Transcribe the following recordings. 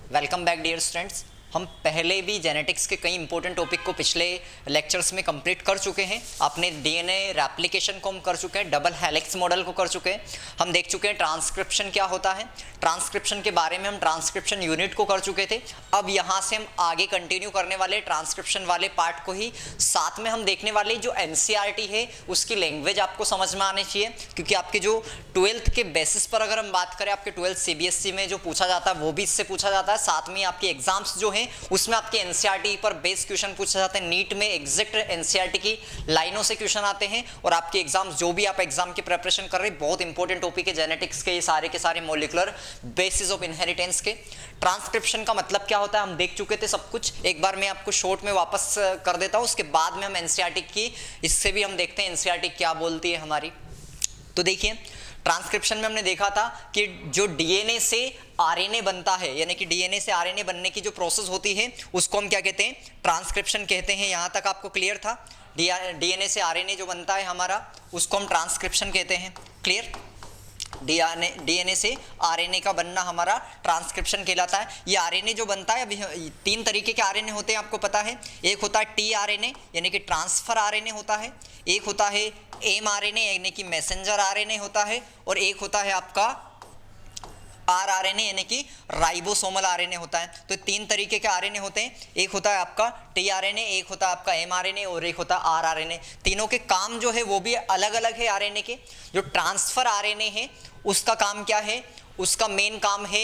Welcome back dear students. हम पहले भी जेनेटिक्स के कई इंपॉर्टेंट टॉपिक को पिछले लेक्चर्स में कंप्लीट कर चुके हैं। आपने डीएनए रेप्लिकेशन को हम कर चुके हैं, डबल हेलिक्स मॉडल को कर चुके हैं, हम देख चुके हैं ट्रांसक्रिप्शन क्या होता है। ट्रांसक्रिप्शन के बारे में हम ट्रांसक्रिप्शन यूनिट को कर चुके थे। अब यहाँ से हम आगे कंटिन्यू करने वाले ट्रांसक्रिप्शन वाले पार्ट को ही, साथ में हम देखने वाले जो एनसीईआरटी है उसकी लैंग्वेज आपको समझ में आनी चाहिए, क्योंकि आपके जो 12th के बेसिस पर अगर हम बात करें, आपके 12th सीबीएसई में जो पूछा जाता है वो भी इससे पूछा जाता है। साथ में आपके एग्जाम्स जो हैं उसमें आपके एनसीईआरटी पर बेस क्वेश्चन पूछे जाते हैं। नीट में एग्जैक्ट एनसीईआरटी की लाइनों से क्वेश्चन आते हैं और आपके एग्जाम्स जो भी आप एग्जाम की प्रिपरेशन कर रहे हैं, बहुत इंपॉर्टेंट टॉपिक है जेनेटिक्स के, ये सारे के सारे मॉलिक्यूलर बेसिस ऑफ इनहेरिटेंस के। ट्रांसक्रिप्शन का मतलब क्या होता है हम देख चुके थे सब कुछ, एक बार मैं आपको शॉर्ट में वापस कर देता हूं, उसके बाद में हम एनसीईआरटी की, इससे भी हम देखते हैं एनसीईआरटी क्या बोलती है हमारी। तो देखिए, ट्रांसक्रिप्शन में हमने देखा था कि जो डीएनए से आरएनए बनता है, यानी कि डीएनए से आरएनए बनने की जो प्रोसेस होती है उसको हम क्या कहते हैं, ट्रांसक्रिप्शन कहते हैं। यहां तक आपको क्लियर था? डीएनए से आरएनए जो बनता है हमारा, उसको हम ट्रांसक्रिप्शन कहते हैं। क्लियर? डीएनए से आरएनए का बनना हमारा ट्रांसक्रिप्शन कहलाता है। ये आरएनए जो बनता है, अभी 3 तरीके के आरएनए होते हैं, आपको पता है। एक होता है टीआरएनए यानी कि ट्रांसफर आरएनए होता है, एक होता है एमआरएनए यानी कि मैसेंजर आरएनए होता है, और एक होता है आपका आरआरएनए यानी कि राइबोसोमल आरएनए होता है। तो 3 तरीके के आरएनए होते हैं, एक होता है आपका टीआरएनए, एक होता है आपका एमआरएनए और एक होता है आरआरएनए। तीनों के काम जो है वो भी अलग अलग है आरएनए के। जो ट्रांसफर आरएनए है उसका काम क्या है? उसका मेन काम है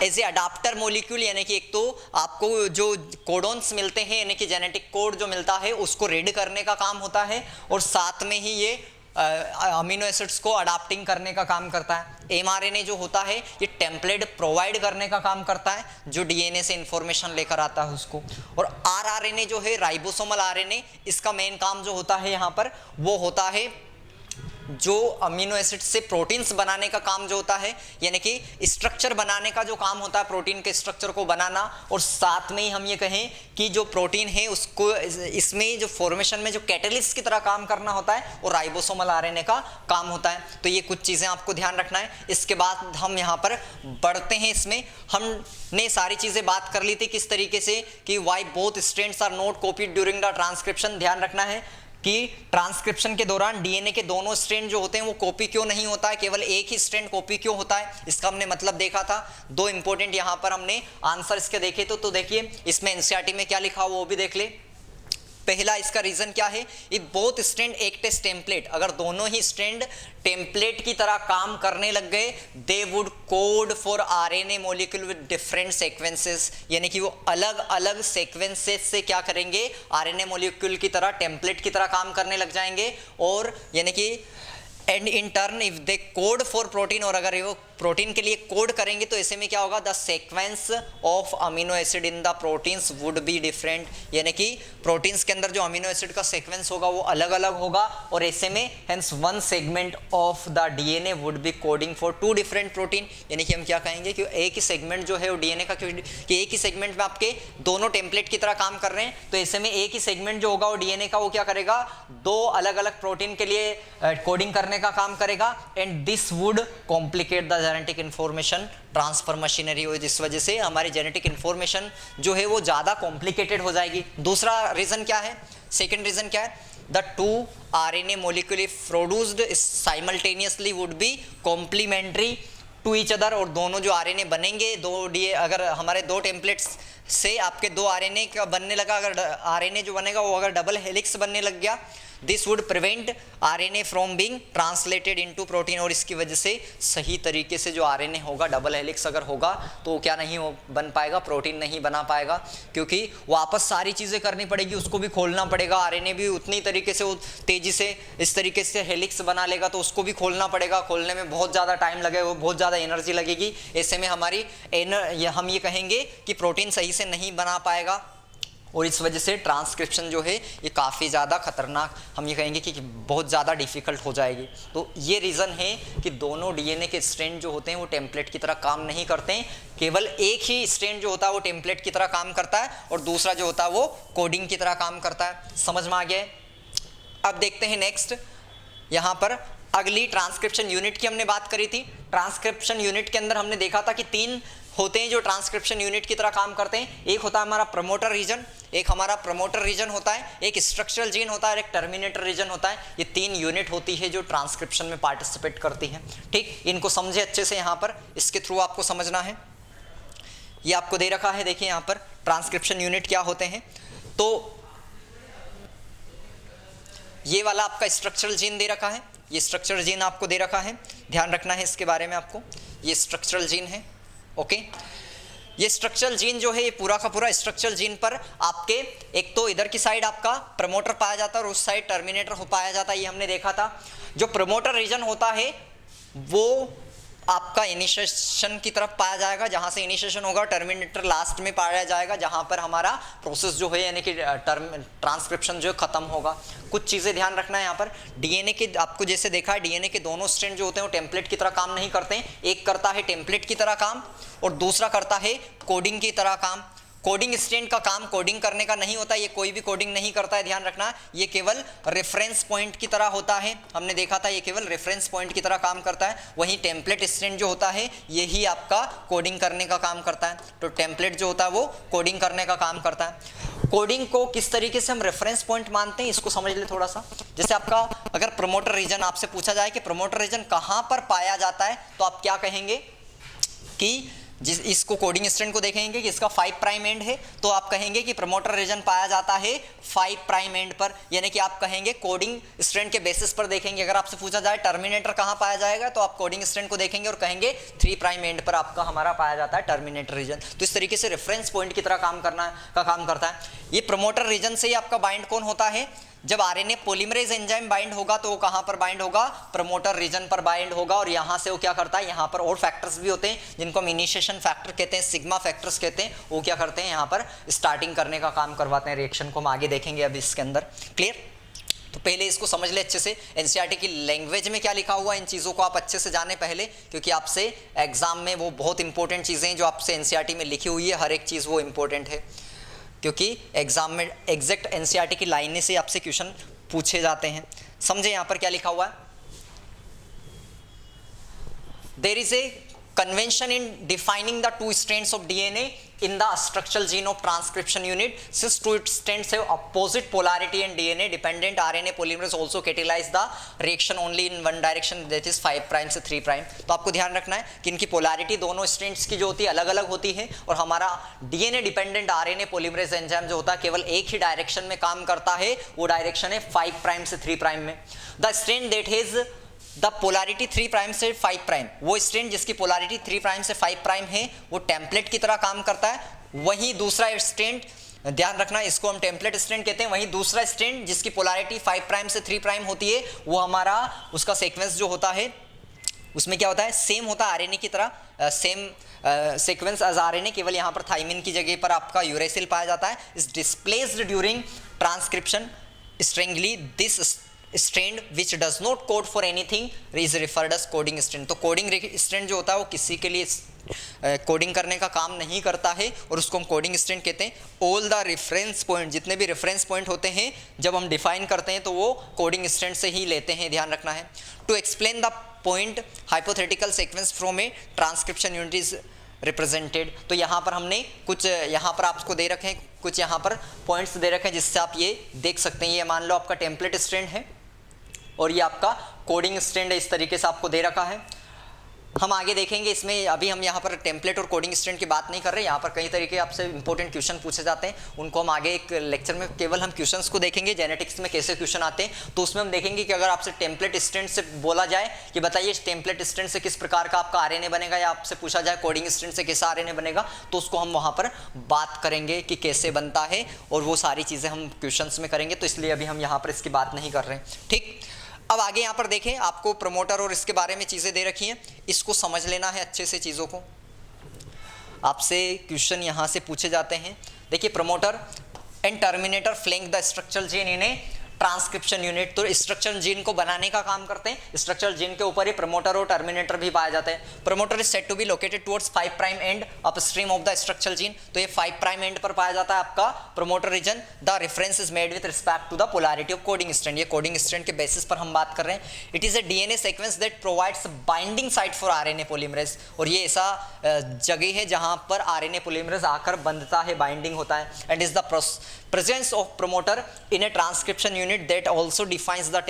एज ए अडाप्टर मोलिक्यूल, यानी कि एक तो आपको जो कोडोन्स मिलते हैं यानी कि जेनेटिक कोड जो मिलता है उसको रीड करने का काम होता है, और साथ में ही ये अमीनो एसिड्स को अडाप्टिंग करने का काम करता है। एमआरएनए जो होता है ये टेम्पलेट प्रोवाइड करने का काम करता है, जो डीएनए से इंफॉर्मेशन लेकर आता है उसको। और आरआरएनए जो है राइबोसोमल आरएनए, इसका मेन काम जो होता है यहाँ पर वो होता है जो अमीनो एसिड से प्रोटीन्स बनाने का काम जो होता है, यानी कि स्ट्रक्चर बनाने का जो काम होता है, प्रोटीन के स्ट्रक्चर को बनाना। और साथ में ही हम ये कहें कि जो प्रोटीन है उसको इसमें जो फॉर्मेशन में जो कैटलिस्ट की तरह काम करना होता है, और राइबोसोमल आरएनए का काम होता है। तो ये कुछ चीज़ें आपको ध्यान रखना है। इसके बाद हम यहाँ पर बढ़ते हैं। इसमें हमने सारी चीज़ें बात कर ली थी किस तरीके से कि why both strands are not copied during the transcription. ध्यान रखना है कि ट्रांसक्रिप्शन के दौरान डीएनए के दोनों स्ट्रैंड जो होते हैं वो कॉपी क्यों नहीं होता है, केवल एक ही स्ट्रैंड कॉपी क्यों होता है, इसका हमने मतलब देखा था। 2 इंपॉर्टेंट यहाँ पर हमने आंसर इसके देखे। तो देखिए इसमें एनसीईआरटी में क्या लिखा हुआ वो भी देख ले। पहला इसका रीजन क्या है, if both strand act as template, अगर दोनों ही स्ट्रैंड टेम्पलेट की तरह काम करने लग गए, they would code for RNA molecule with different sequences, यानी कि वो अलग अलग सीक्वेंसेस से क्या करेंगे, आरएनए मॉलिक्यूल की तरह टेम्पलेट की तरह काम करने लग जाएंगे। और यानी कि and in turn if they code for protein, और अगर वो प्रोटीन के लिए कोड करेंगे तो ऐसे में क्या होगा, the sequence of amino acid in the proteins would be different, यानी कि प्रोटीन्स के अंदर जो अमीनो एसिड का सीक्वेंस होगा वो अलग अलग होगा। और ऐसे में hence one segment of the DNA would be coding for 2 different protein, यानी कि हम क्या कहेंगे कि एक ही सेगमेंट जो है वो डीएनए का, कि एक ही सेगमेंट में आपके दोनों टेम्पलेट की तरह काम कर रहे हैं, तो ऐसे में एक ही सेगमेंट जो होगा वो डीएनए का वो क्या करेगा, 2 अलग अलग प्रोटीन के लिए कोडिंग करने का काम करेगा। And this would complicate the genetic information transfer machinery, हो जिस वजह से हमारी जेनेटिक इंफॉर्मेशन जो है वो ज़्यादा कॉम्प्लिकेटेड हो जाएगी। दूसरा रीज़न क्या है, सेकेंड रीज़न क्या है, the 2 RNA molecule if produced simultaneously would be complementary to each other, और दोनों जो आरएनए बनेंगे, अगर हमारे 2 टेम्पलेट्स से आपके 2 आरएनए का बनने लगा, अगर आरएनए जो बनेगा वो अगर डबल हेलिक्स बनने लग गया, this would prevent RNA from being translated into protein, और इसकी वजह से सही तरीके से जो आरएनए होगा, डबल हेलिक्स अगर होगा तो क्या नहीं हो बन पाएगा, प्रोटीन नहीं बना पाएगा, क्योंकि वापस सारी चीज़ें करनी पड़ेगी, उसको भी खोलना पड़ेगा। आरएनए भी उतनी तरीके से वो तेज़ी से इस तरीके से हेलिक्स बना लेगा, तो उसको भी खोलना पड़ेगा, खोलने में बहुत ज़्यादा टाइम लगेगा, बहुत ज़्यादा एनर्जी लगेगी। ऐसे में हमारी हम ये कहेंगे कि प्रोटीन सही से नहीं बना पाएगा, और इस वजह से ट्रांसक्रिप्शन जो है ये काफ़ी ज़्यादा खतरनाक, हम ये कहेंगे कि बहुत ज़्यादा डिफ़िकल्ट हो जाएगी। तो ये रीज़न है कि दोनों डीएनए के स्ट्रैंड जो होते हैं वो टेम्पलेट की तरह काम नहीं करते हैं, केवल एक ही स्ट्रैंड जो होता है वो टेम्पलेट की तरह काम करता है, और दूसरा जो होता है वो कोडिंग की तरह काम करता है। समझ में आ गया है? अब देखते हैं नेक्स्ट, यहाँ पर अगली ट्रांसक्रिप्शन यूनिट की हमने बात करी थी। ट्रांसक्रिप्शन यूनिट के अंदर हमने देखा था कि 3 होते हैं जो ट्रांसक्रिप्शन यूनिट की तरह काम करते हैं। एक होता है हमारा प्रमोटर रीजन, एक हमारा प्रमोटर रीजन होता है, एक स्ट्रक्चरल जीन होता है और एक टर्मिनेटर रीजन होता है। ये 3 यूनिट होती है जो ट्रांसक्रिप्शन में पार्टिसिपेट करती है। ठीक, इनको समझे अच्छे से, यहाँ पर इसके थ्रू आपको समझना है। ये आपको दे रखा है, देखिए यहाँ पर ट्रांसक्रिप्शन यूनिट क्या होते हैं। तो ये वाला आपका स्ट्रक्चरल जीन दे रखा है, ये स्ट्रक्चरल जीन आपको दे रखा है, ध्यान रखना है इसके बारे में आपको। ये स्ट्रक्चरल जीन है, ओके। ये स्ट्रक्चरल जीन जो है, ये पूरा का पूरा स्ट्रक्चरल जीन पर आपके एक तो इधर की साइड आपका प्रमोटर पाया जाता है और उस साइड टर्मिनेटर हो पाया जाता है, ये हमने देखा था। जो प्रमोटर रीजन होता है वो आपका इनिशिएशन की तरफ पाया जाएगा, जहां से इनिशिएशन होगा। टर्मिनेटर लास्ट में पाया जाएगा, जहां पर हमारा प्रोसेस जो है यानी कि ट्रांसक्रिप्शन जो खत्म होगा। कुछ चीज़ें ध्यान रखना है यहाँ पर। डीएनए के आपको जैसे देखा है, डीएनए के दोनों स्ट्रैंड जो होते हैं वो टेम्पलेट की तरह काम नहीं करते हैं। एक करता है टेम्पलेट की तरह काम और दूसरा करता है कोडिंग की तरह काम। कोडिंग स्ट्रैंड का काम कोडिंग करने का नहीं होता, ये कोई भी कोडिंग नहीं करता है, ध्यान रखना। ये केवल रेफरेंस पॉइंट की तरह होता है, हमने देखा था, ये केवल रेफरेंस पॉइंट की तरह काम करता है। वहीं टेम्पलेट स्ट्रैंड जो होता है यही आपका कोडिंग करने का काम करता है। तो टेम्पलेट जो होता है वो कोडिंग करने का काम करता है। कोडिंग को किस तरीके से हम रेफरेंस पॉइंट मानते हैं इसको समझ ले थोड़ा सा। जैसे आपका अगर प्रमोटर रीजन आपसे पूछा जाए कि प्रमोटर रीजन कहाँ पर पाया जाता है, तो आप क्या कहेंगे कि जिस इसको कोडिंग स्ट्रैंड को देखेंगे कि इसका 5 प्राइम एंड है, तो आप कहेंगे कि प्रमोटर रीजन पाया जाता है 5 प्राइम एंड पर, यानी कि आप कहेंगे कोडिंग स्ट्रैंड के बेसिस पर देखेंगे। अगर आपसे पूछा जाए टर्मिनेटर कहाँ पाया जाएगा, तो आप कोडिंग स्ट्रैंड को देखेंगे और कहेंगे 3 प्राइम एंड पर आपका हमारा पाया जाता है टर्मिनेटर रीजन। तो इस तरीके से रेफरेंस पॉइंट की तरह काम करता है। ये प्रमोटर रीजन से ही आपका बाइंड कौन होता है, जब आरएनए पॉलीमरेज एंजाइम बाइंड होगा तो वो कहां पर बाइंड होगा, प्रमोटर रीजन पर बाइंड होगा। और यहां से वो क्या करता है, यहां पर और फैक्टर्स भी होते हैं जिनको हम इनिशिएशन फैक्टर कहते हैं, सिग्मा फैक्टर्स कहते हैं। वो क्या करते हैं, यहां पर स्टार्टिंग करने का काम करवाते हैं रिएक्शन को। हम आगे देखेंगे अब इसके अंदर, क्लियर। तो पहले इसको समझ ले अच्छे से, एनसीईआरटी की लैंग्वेज में क्या लिखा हुआ है, इन चीज़ों को आप अच्छे से जाने पहले, क्योंकि आपसे एग्जाम में वो बहुत इंपॉर्टेंट चीज़ें जो आपसे एनसीईआरटी में लिखी हुई है, हर एक चीज़ वो इंपॉर्टेंट है, क्योंकि एग्जाम में एग्जैक्ट एनसीईआरटी की लाइनें से आपसे क्वेश्चन पूछे जाते हैं। समझे यहाँ पर क्या लिखा हुआ है, there is a convention in defining the 2 strands of DNA in the structural gene of transcription unit. Since 2 strands have opposite polarity and DNA dependent RNA polymerase also catalyze the reaction only in one direction, that is 5 prime से 3 prime. तो आपको ध्यान रखना है कि इनकी polarity दोनों strands की जो होती है अलग अलग होती है, और हमारा DNA dependent RNA polymerase enzyme जो होता है केवल एक ही डायरेक्शन में काम करता है, वो डायरेक्शन है 5 प्राइम से 3 प्राइम में। The strand that has the polarity 3 prime से 5 प्राइम, वो स्ट्रैंड जिसकी पोलैरिटी 3 प्राइम से 5 प्राइम है, वो टेम्पलेट की तरह काम करता है। वहीं दूसरा स्ट्रैंड, ध्यान रखना, इसको हम टेम्पलेट स्ट्रैंड कहते हैं। वहीं दूसरा स्ट्रैंड जिसकी पोलैरिटी 5 प्राइम से 3 प्राइम होती है, वो हमारा उसका सीक्वेंस जो होता है उसमें क्या होता है, सेम होता है आरएनए की तरह, सेम सीक्वेंस एज आरएनए, केवल यहाँ पर थाइमिन की जगह पर आपका यूरेसिल पाया जाता है। Is displaced during transcription strangely this strand which does not code for anything is referred as coding strand. तो कोडिंग स्ट्रैंड जो होता है वो किसी के लिए कोडिंग करने का काम नहीं करता है, और उसको हम कोडिंग स्ट्रैंड कहते हैं। ऑल द रेफरेंस पॉइंट, जितने भी रेफरेंस पॉइंट होते हैं जब हम डिफाइन करते हैं तो वो कोडिंग स्ट्रैंड से ही लेते हैं, ध्यान रखना है। To explain the point hypothetical sequence from a transcription unit is represented. तो यहाँ पर हमने कुछ, यहाँ पर आपको दे रखे हैं कुछ यहाँ पर पॉइंट्स दे रखे हैं जिससे आप ये देख सकते हैं। ये मान लो आपका टेम्पलेट स्ट्रैंड है और ये आपका कोडिंग स्ट्रैंड है, इस तरीके से आपको दे रखा है। हम आगे देखेंगे इसमें, अभी हम यहाँ पर टेम्पलेट और कोडिंग स्ट्रैंड की बात नहीं कर रहे। यहाँ पर कई तरीके आपसे इंपॉर्टेंट क्वेश्चन पूछे जाते हैं, उनको हम आगे एक लेक्चर में केवल हम क्वेश्चंस को देखेंगे, जेनेटिक्स में कैसे क्वेश्चन आते हैं। तो उसमें हम देखेंगे कि अगर आपसे टेम्पलेट स्ट्रैंड से बोला जाए कि बताइए टेम्पलेट स्ट्रैंड से किस प्रकार का आपका आरएनए बनेगा, या आपसे पूछा जाए कोडिंग स्ट्रैंड से कैसा आरएनए बनेगा, तो उसको हम वहाँ पर बात करेंगे कि कैसे बनता है, और वो सारी चीज़ें हम क्वेश्चंस में करेंगे। तो इसलिए अभी हम यहाँ पर इसकी बात नहीं कर रहे हैं, ठीक। अब आगे यहाँ पर देखें, आपको प्रमोटर और इसके बारे में चीज़ें दे रखी हैं, इसको समझ लेना है अच्छे से चीज़ों को। आपसे क्वेश्चन यहाँ से पूछे जाते हैं, देखिए promoter and terminator flank the structural gene in a transcription unit, तो स्ट्रक्चरल जीन को बनाने का काम करते हैं। स्ट्रक्चरल जीन के ऊपर ही प्रमोटर और टर्मिनेटर भी पाए जाते हैं। Promoter is said to be located towards 5 prime end upstream of the structural gene, तो ये 5 प्राइम एंड पर पाया जाता है आपका promoter region. The reference is made with respect to the polarity of coding strand, ये कोडिंग स्ट्रैंड के basis पर हम बात कर रहे हैं। It is a DNA sequence that provides binding site for RNA polymerase, और ये ऐसा जगह है जहां पर आरएनए पॉलीमरेज आकर बंधता है, बाइंडिंग होता है। And is the presence of promoter in a transcription unit that also defines the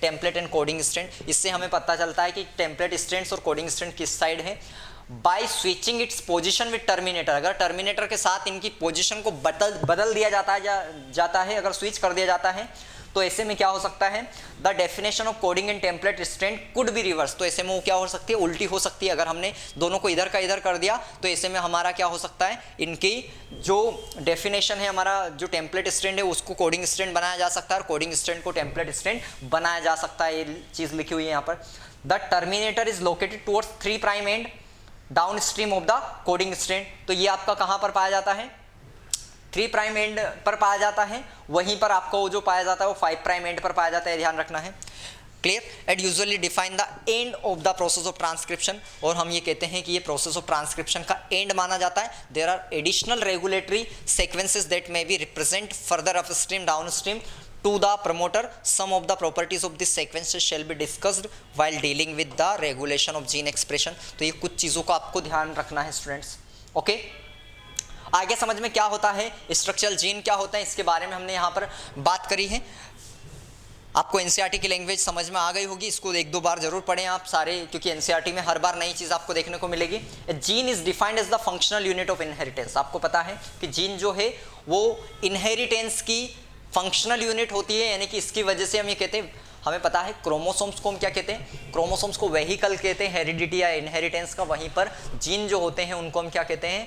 template and coding strand, इससे हमें पता चलता है कि टेम्पलेट स्ट्रैंड्स और कोडिंग स्ट्रैंड किस साइड है। By switching its position with terminator, अगर टर्मिनेटर के साथ इनकी पोजीशन को बदल दिया जाता है, अगर स्विच कर दिया जाता है, तो ऐसे में क्या हो सकता है, the definition of coding and template strand could be reverse, तो ऐसे में वो क्या हो सकती है, उल्टी हो सकती है। अगर हमने दोनों को इधर का इधर कर दिया तो ऐसे में हमारा क्या हो सकता है, इनकी जो डेफिनेशन है, हमारा जो टेम्पलेट स्ट्रैंड है उसको कोडिंग स्ट्रैंड बनाया जा सकता है और कोडिंग स्ट्रैंड को टेम्पलेट स्ट्रैंड बनाया जा सकता है। ये चीज़ लिखी हुई है यहाँ पर। The terminator is located towards 3 prime and down stream of the coding strand, तो ये आपका कहाँ पर पाया जाता है, 3 प्राइम एंड पर पाया जाता है। वहीं पर आपको जो पाया जाता है वो 5 प्राइम एंड पर पाया जाता है, ध्यान रखना है। Clear. And usually define the end of the process of transcription, और हम ये कहते हैं कि ये प्रोसेस ऑफ ट्रांसक्रिप्शन का एंड माना जाता है। There are additional regulatory sequences that may be represent further upstream downstream to the promoter. Some of the properties of this sequences shall be discussed while dealing with the regulation of gene expression. तो ये कुछ चीज़ों का आपको ध्यान रखना है students. Okay, आगे समझ में क्या होता है, स्ट्रक्चरल जीन क्या होता है, इसके बारे में हमने यहाँ पर बात करी है। आपको एनसीईआरटी की लैंग्वेज समझ में आ गई होगी, इसको 1-2 बार जरूर पढ़ें आप सारे, क्योंकि एनसीईआरटी में हर बार नई चीज़ आपको देखने को मिलेगी। Gene is defined as the functional unit of inheritance. आपको पता है कि जीन जो है वो इनहेरिटेंस की फंक्शनल यूनिट होती है, यानी कि इसकी वजह से हम ये कहते हैं, हमें पता है क्रोमोसोम्स को हम क्या कहते हैं, क्रोमोसोम्स को वेहिकल कहते हैं हेरिडिटी या इनहेरिटेंस का। वहीं पर जीन जो होते हैं उनको हम क्या कहते हैं,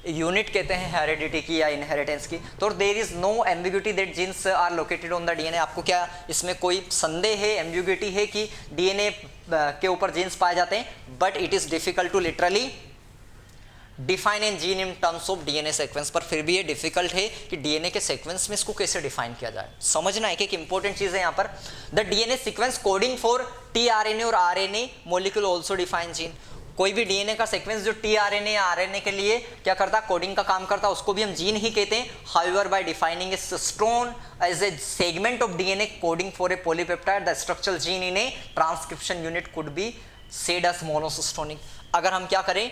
यूनिट कहते हैं हेरिडिटी की या इनहेरिटेंस की। तो there is no ambiguity that genes are located on the DNA. आपको क्या इसमें कोई संदेह है, एम्बिग्यूटी है कि डीएनए के ऊपर जीन्स पाए जाते हैं, but it is difficult to literally define an gene in terms of DNA sequence. पर फिर भी ये डिफिकल्ट है कि डीएनए के सीक्वेंस में इसको कैसे डिफाइन किया जाए। समझना है कि एक इंपॉर्टेंट चीज है यहाँ पर, the DNA sequence coding for tRNA और RNA molecule also define gene. कोई भी डीएनए का सीक्वेंस जो टीआरएनए या आरएनए के लिए क्या करता है, कोडिंग का काम करता है, उसको भी हम जीन ही कहते हैं। However by defining a cistron as a segment of DNA coding for a polypeptide, the structural gene in a transcription unit could be said as monocistronic. अगर हम क्या करें,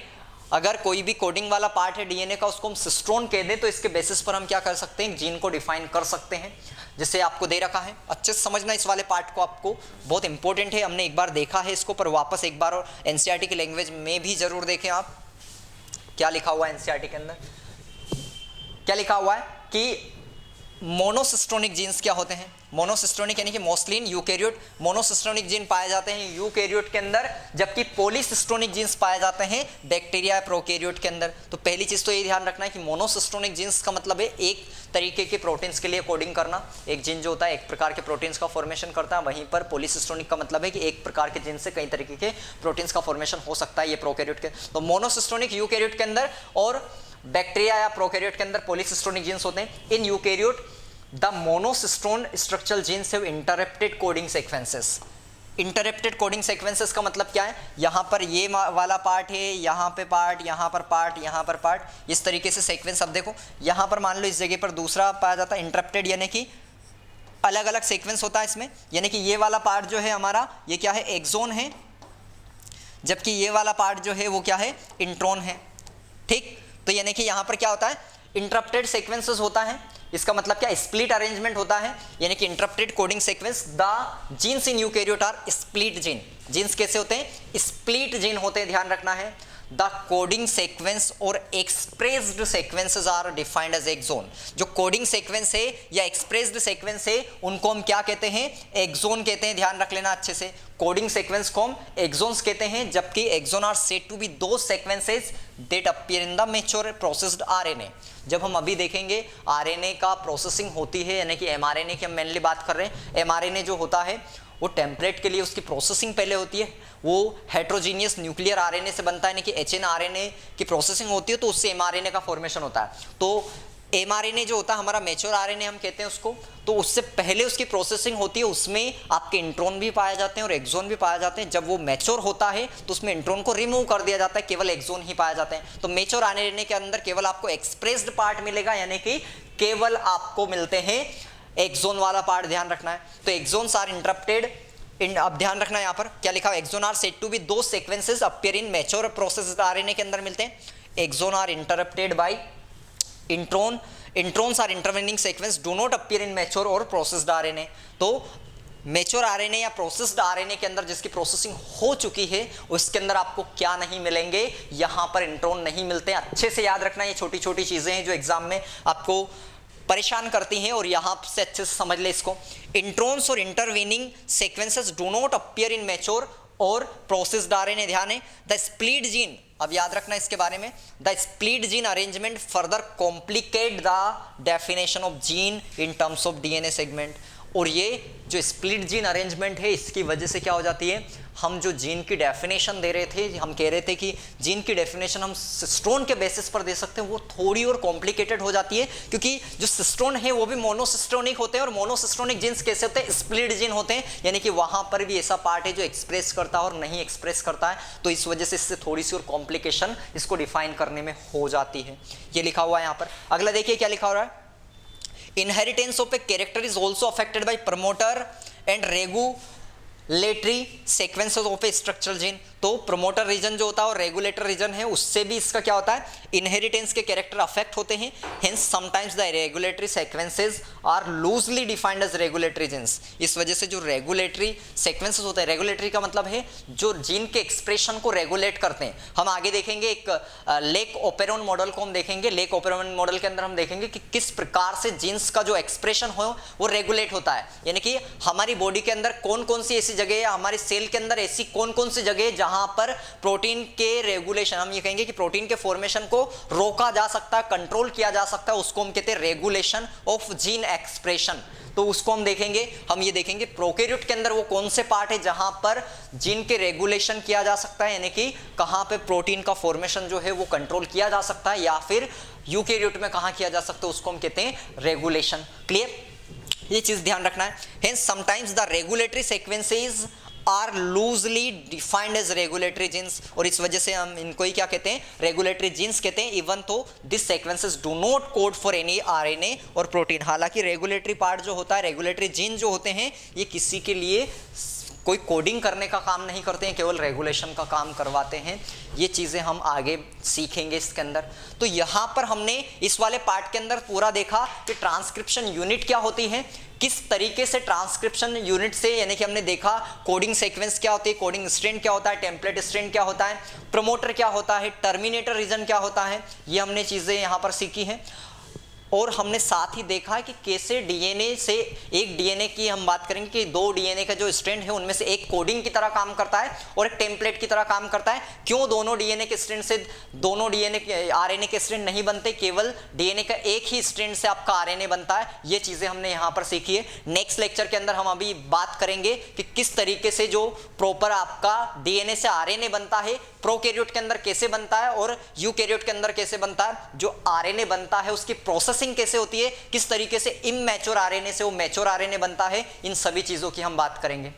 अगर कोई भी कोडिंग वाला पार्ट है डीएनए का, उसको हम सिस्टोन कह दें, तो इसके बेसिस पर हम क्या कर सकते हैं, जीन को डिफाइन कर सकते हैं, जिसे आपको दे रखा है। अच्छे से समझना इस वाले पार्ट को, आपको बहुत इंपॉर्टेंट है। हमने एक बार देखा है इसको, पर वापस एक बार और एनसीईआरटी की लैंग्वेज में भी जरूर देखें आप। क्या लिखा हुआ है एनसीईआरटी के अंदर, क्या लिखा हुआ है कि मोनोसिस्टोनिक जीन्स क्या होते हैं। मोनोसिस्टोनिक यानी कि mostly in eukaryote monocistronic gene पाए जाते हैं यूकैरियोट के अंदर, जबकि पॉलीसिस्टोनिक जीन्स पाए जाते हैं बैक्टीरिया प्रोकैरियोट के अंदर। तो पहली चीज तो ये ध्यान रखना है कि मोनोसिस्टोनिक जीन्स का मतलब है एक तरीके के प्रोटीन्स के लिए कोडिंग करना। एक जीन जो होता है एक प्रकार के प्रोटीन्स का फॉर्मेशन करता है, वहीं पर पॉलीसिस्टोनिक का मतलब है कि एक प्रकार के जीन से कई तरीके के प्रोटीन्स का फॉर्मेशन हो सकता है, ये प्रोकैरियोट के। तो मोनोसिस्टोनिक यूकैरियोट के अंदर और बैक्टीरिया या प्रोकैरियोट के अंदर पॉलीसिस्टोनिक जीन्स होते हैं। In eukaryote the monocistron structural genes have interrupted coding sequences. Interrupted coding sequences का मतलब क्या है, यहाँ पर ये वाला पार्ट है, यहाँ पे पार्ट, यहाँ पर पार्ट, यहाँ पर पार्ट, इस तरीके से सीक्वेंस। अब देखो यहाँ पर मान लो इस जगह पर दूसरा पाया जाता है इंटरप्टेड, यानी कि अलग अलग सीक्वेंस होता है इसमें। यानी कि ये वाला पार्ट जो है हमारा, ये क्या है, एक्सोन है, जबकि ये वाला पार्ट जो है वो क्या है, इंट्रोन है। ठीक, तो यानी कि यहाँ पर क्या होता है, इंटरप्टेड सीक्वेंसेस होता है। इसका मतलब क्या, स्प्लिट अरेंजमेंट होता है, यानी कि interrupted coding sequence. The genes in eukaryote are split gene. Genes कैसे होते हैं, स्प्लिट जीन होते हैं, ध्यान रखना है। द कोडिंग सीक्वेंस और expressed sequences are defined as exon. जो कोडिंग सीक्वेंस है या एक्सप्रेस्ड सीक्वेंस है उनको हम क्या कहते हैं, एक्सोन कहते हैं। ध्यान रख लेना अच्छे से, कोडिंग सीक्वेंस को हम एक्सोन्स कहते हैं, जबकि exon are said to be दो sequences that appear in the mature processed RNA. जब हम अभी देखेंगे आरएनए का प्रोसेसिंग होती है, यानी कि एमआरएनए की हम मेनली बात कर रहे हैं। एमआरएनए जो होता है वो टेम्पलेट के लिए उसकी प्रोसेसिंग पहले होती है, वो हेट्रोजीनियस न्यूक्लियर आरएनए से बनता है, यानी कि एचएनआरएनए की प्रोसेसिंग होती है, तो उससे एमआरएनए का फॉर्मेशन होता है। तो mRNA जो होता है हमारा मैच्योर आरएनए हम कहते हैं उसको, तो उससे पहले उसकी प्रोसेसिंग होती है, उसमें आपके इंट्रॉन भी पाए जाते हैं और एक्सोन भी पाए जाते हैं। जब वो मैच्योर होता है तो उसमें इंट्रॉन को रिमूव कर दिया जाता है, केवल एक्सोन ही पाए जाते हैं। तो मैच्योर आरएनए के अंदर केवल आपको एक्सप्रेस्ड पार्ट मिलेगा, यानी कि केवल आपको मिलते हैं एक्सोन वाला पार्ट, ध्यान रखना है। तो एक्सोन्स आर इंटरप्टेड, अब ध्यान रखना है यहाँ पर क्या लिखा है, exon are said to be दो sequences appear in mature processed RNA के अंदर मिलते हैं। Exon are interrupted by intron, introns are intervening sequence do not appear in mature और प्रोसेस्ड आरएनए। तो मैच्योर आरएनए या प्रोसेस्ड आरएनए के अंदर जिसकी प्रोसेसिंग हो चुकी है उसके अंदर आपको क्या नहीं मिलेंगे, यहां पर इंट्रॉन नहीं मिलते हैं। अच्छे से याद रखना, ये छोटी छोटी चीजें हैं जो एग्जाम में आपको परेशान करती हैं और यहां से अच्छे से समझ ले इसको। इंट्रॉन्स और intervening sequences do not appear in mature और प्रोसेस्ड आरएनए। ध्यान है, द स्प्लिट जीन, अब याद रखना इसके बारे में, the split gene arrangement further complicate the definition of gene in terms of DNA segment. और ये जो स्प्लिट जीन अरेंजमेंट है इसकी वजह से क्या हो जाती है, हम जो जीन की डेफिनेशन दे रहे थे, हम कह रहे थे कि जीन की डेफिनेशन हम सिस्टोन के बेसिस पर दे सकते हैं, वो थोड़ी और कॉम्प्लिकेटेड हो जाती है, क्योंकि जो सिस्टोन है वो भी मोनोसिस्टोनिक होते हैं और मोनोसिस्टोनिक जीन्स कैसे होते हैं, स्प्लिट जीन होते हैं, यानी कि वहां पर भी ऐसा पार्ट है जो एक्सप्रेस करता है और नहीं एक्सप्रेस करता है। तो इस वजह से इससे थोड़ी सी और कॉम्प्लिकेशन इसको डिफाइन करने में हो जाती है। ये लिखा हुआ है यहाँ पर। अगला देखिए क्या लिखा हो रहा है, inheritance of a character is also affected by promoter and regulatory sequences of a structural gene। तो प्रोमोटर रीजन जो होता है और रेगुलेटर रीजन है उससे भी इसका क्या होता है, इनहेरिटेंस के कैरेक्टर अफेक्ट होते हैं। Hence sometimes the regulatory sequences are loosely defined as regulatory genes. इस वजह से जो रेगुलेटरी सीक्वेंसेस होते हैं, रेगुलेटरी का मतलब है जो जीन के एक्सप्रेशन को रेगुलेट करते हैं। हम आगे देखेंगे एक लेक ओपेरॉन मॉडल को हम देखेंगे। लेक ओपेरॉन मॉडल के अंदर हम देखेंगे कि किस प्रकार से जीन्स का जो एक्सप्रेशन हो वो रेगुलेट होता है, यानी कि हमारी बॉडी के अंदर कौन कौन सी ऐसी जगह है, हमारे सेल के अंदर ऐसी कौन कौन सी जगह है जहां पर प्रोटीन के रेगुलेशन, हम ये कहेंगे कि प्रोटीन के फॉर्मेशन को रोका जा सकता है, कंट्रोल किया जा सकता है, उसको हम कहते हैं रेगुलेशन ऑफ जीन एक्सप्रेशन। तो उसको हम देखेंगे, हम ये देखेंगे प्रोकैरियोट के अंदर वो कौन से पार्ट है जहां पर जीन के रेगुलेशन किया जा सकता है, यानी कि कहां पे प्रोटीन का फॉर्मेशन जो है वो कंट्रोल किया जा सकता है, या फिर यूकैरियोट में कहां किया जा सकता है, उसको हम कहते हैं रेगुलेशन। क्लियर, ये चीज ध्यान रखना है। Hence sometimes the regulatory sequences are loosely defined as regulatory genes, और इस वजह से हम इनको ही क्या कहते हैं, रेगुलेटरी जीन्स कहते हैं। इवन तो this sequences do not code for any RNA और प्रोटीन। हालांकि रेगुलेटरी पार्ट जो होता है, रेगुलेटरी जीन जो होते हैं, ये किसी के लिए कोई कोडिंग करने का काम नहीं करते हैं, केवल रेगुलेशन का काम करवाते हैं। ये चीज़ें हम आगे सीखेंगे इसके अंदर। तो यहाँ पर हमने इस वाले पार्ट के अंदर पूरा देखा कि ट्रांसक्रिप्शन यूनिट क्या होती है, किस तरीके से ट्रांसक्रिप्शन यूनिट से, यानी कि हमने देखा कोडिंग सीक्वेंस क्या होती है, कोडिंग स्ट्रैंड क्या होता है, टेम्पलेट स्ट्रैंड क्या होता है, प्रमोटर क्या होता है, टर्मिनेटर रीजन क्या होता है, ये हमने चीज़ें यहाँ पर सीखी हैं। और हमने साथ ही देखा है कि कैसे डीएनए से, एक डीएनए की हम बात करेंगे कि दो डीएनए का जो स्ट्रैंड है उनमें से एक कोडिंग की तरह काम करता है और एक टेम्पलेट की तरह काम करता है। क्यों दोनों डीएनए के स्ट्रैंड से दोनों डीएनए आरएनए के स्ट्रैंड नहीं बनते, केवल डीएनए का एक ही स्ट्रैंड से आपका आरएनए बनता है, ये चीजें हमने यहाँ पर सीखी है। नेक्स्ट लेक्चर के अंदर हम अभी बात करेंगे कि किस तरीके से जो प्रॉपर आपका डीएनए से आरएनए बनता है, प्रोकैरियोट के अंदर कैसे बनता है और यूकैरियोट के अंदर कैसे बनता है, जो आरएनए बनता है उसकी प्रोसेसिंग कैसे होती है, किस तरीके से इमैच्योर आरएनए से वो मैच्योर आरएनए बनता है, इन सभी चीजों की हम बात करेंगे।